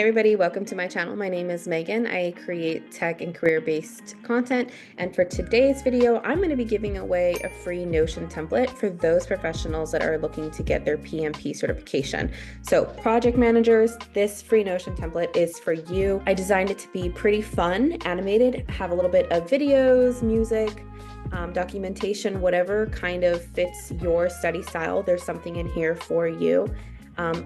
Hey everybody, welcome to my channel. My name is Megan. I create tech and career-based content, and for today's video, I'm going to be giving away a free Notion template for those professionals that are looking to get their PMP certification. So project managers, this free Notion template is for you. I designed it to be pretty fun, animated, have a little bit of videos, music, documentation, whatever kind of fits your study style. There's something in here for you.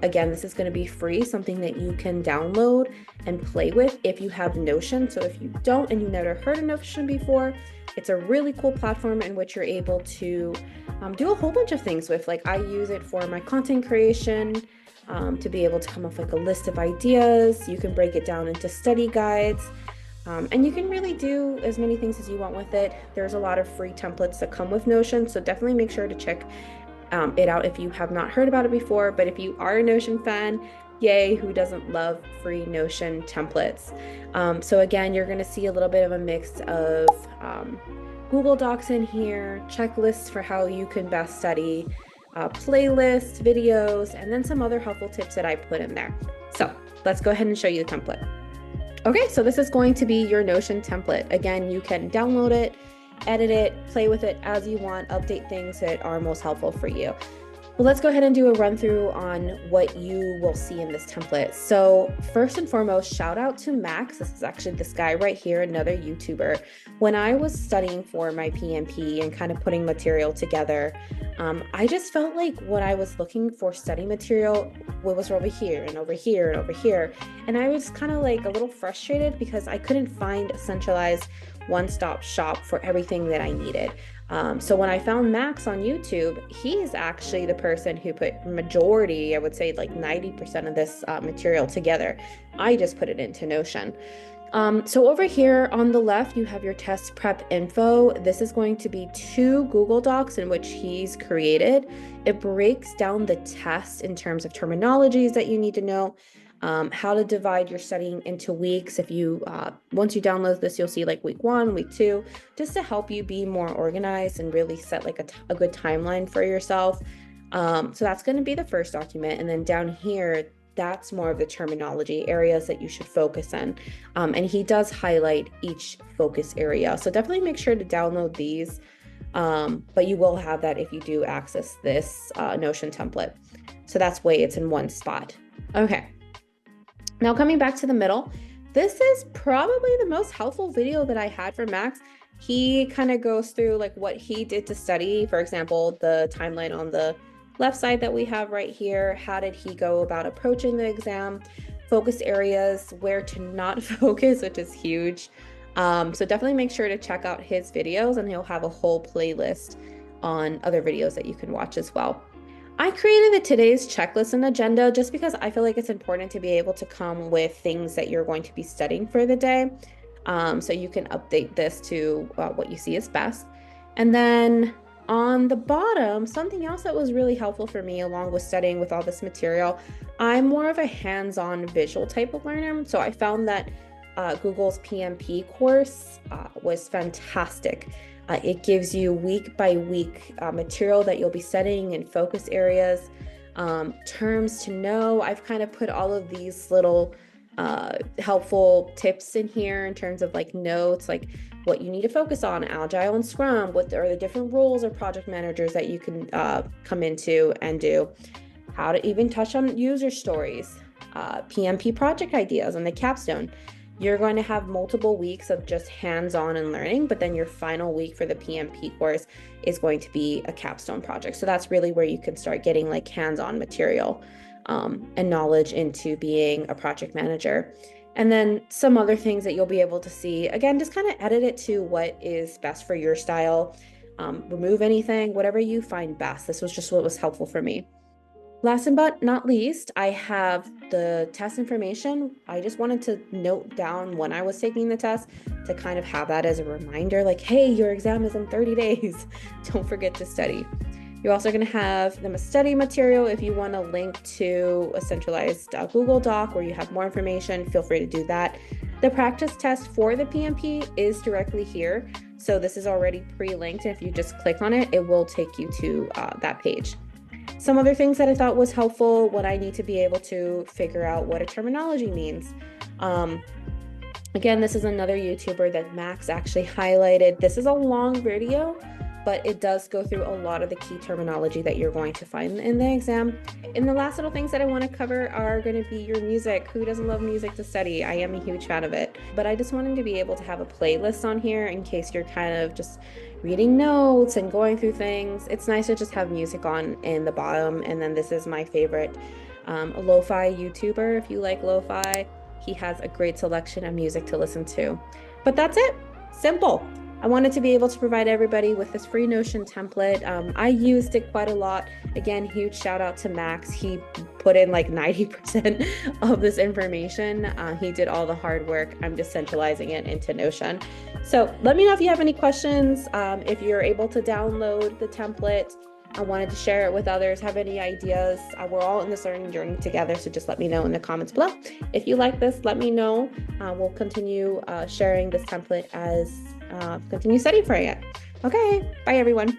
Again, this is going to be free, something that you can download and play with if you have Notion. So if you don't and you've never heard of Notion before, it's a really cool platform in which you're able to do a whole bunch of things with. Like I use it for my content creation, to be able to come up with like a list of ideas. You can break it down into study guides. And you can really do as many things as you want with it. There's a lot of free templates that come with Notion, so definitely make sure to check it out if you have not heard about it before. But if you are a Notion fan, yay, who doesn't love free Notion templates? So again, you're going to see a little bit of a mix of Google Docs in here, checklists for how you can best study, playlists, videos, and then some other helpful tips that I put in there. So let's go ahead and show you the template. Okay, so this is going to be your Notion template. Again, you can download it, edit it, play with it as you want, update things that are most helpful for you. Well, let's go ahead and do a run through on what you will see in this template. So first and foremost, shout out to Max. This is actually this guy right here, another YouTuber. When I was studying for my PMP and kind of putting material together, I just felt like when I was looking for study material, what was over here and over here and over here. And I was kind of like a little frustrated because I couldn't find a centralized one-stop shop for everything that I needed. So when I found Max on YouTube, he is actually the person who put majority, I would say like 90% of this material together. I just put it into Notion. So over here on the left, you have your test prep info. This is going to be 2 Google Docs in which he's created. It breaks down the test in terms of terminologies that you need to know. How to divide your studying into weeks. If you once you download this, you'll see like week 1, week 2, just to help you be more organized and really set like a good timeline for yourself. So that's going to be the first document, and then down here, that's more of the terminology areas that you should focus on. And he does highlight each focus area, so definitely make sure to download these. But you will have that if you do access this Notion template. So that's why it's in one spot. Okay. Now coming back to the middle, this is probably the most helpful video that I had for Max. He kind of goes through like what he did to study. For example, the timeline on the left side that we have right here. How did he go about approaching the exam? Focus areas, where to not focus, which is huge. So definitely make sure to check out his videos, and he'll have a whole playlist on other videos that you can watch as well. I created the today's checklist and agenda just because I feel like it's important to be able to come with things that you're going to be studying for the day. So you can update this to what you see is best. And then on the bottom, something else that was really helpful for me along with studying with all this material, I'm more of a hands-on visual type of learner. So I found that Google's PMP course was fantastic. It gives you week by week material that you'll be studying in focus areas, terms to know. I've kind of put all of these little helpful tips in here in terms of like notes, like what you need to focus on, Agile and Scrum, what are the different roles or project managers that you can come into and do, how to even touch on user stories, PMP project ideas and the capstone. You're going to have multiple weeks of just hands-on and learning, but then your final week for the PMP course is going to be a capstone project. So that's really where you can start getting like hands-on material and knowledge into being a project manager. And then some other things that you'll be able to see, again, just kind of edit it to what is best for your style. Remove anything, whatever you find best. This was just what was helpful for me. Last but not least, I have the test information. I just wanted to note down when I was taking the test to kind of have that as a reminder, like, hey, your exam is in 30 days. Don't forget to study. You're also going to have the study material. If you want to link to a centralized Google Doc where you have more information, feel free to do that. The practice test for the PMP is directly here. So this is already pre-linked. If you just click on it, it will take you to that page. Some other things that I thought was helpful when I need to be able to figure out what a terminology means. Again, this is another YouTuber that Max actually highlighted. This is a long video, but it does go through a lot of the key terminology that you're going to find in the exam. And the last little things that I want to cover are going to be your music. Who doesn't love music to study? I am a huge fan of it, but I just wanted to be able to have a playlist on here in case you're kind of just reading notes and going through things. It's nice to just have music on in the bottom. And then this is my favorite lo-fi YouTuber. If you like lo-fi, he has a great selection of music to listen to. But that's it. Simple. I wanted to be able to provide everybody with this free Notion template. I used it quite a lot. Again, huge shout out to Max. He put in like 90% of this information. He did all the hard work. I'm just centralizing it into Notion. So let me know if you have any questions. If you're able to download the template, I wanted to share it with others, have any ideas. We're all in this learning journey together, so just let me know in the comments below. If you like this, let me know. We'll continue sharing this template as continue studying for it. Okay, bye everyone.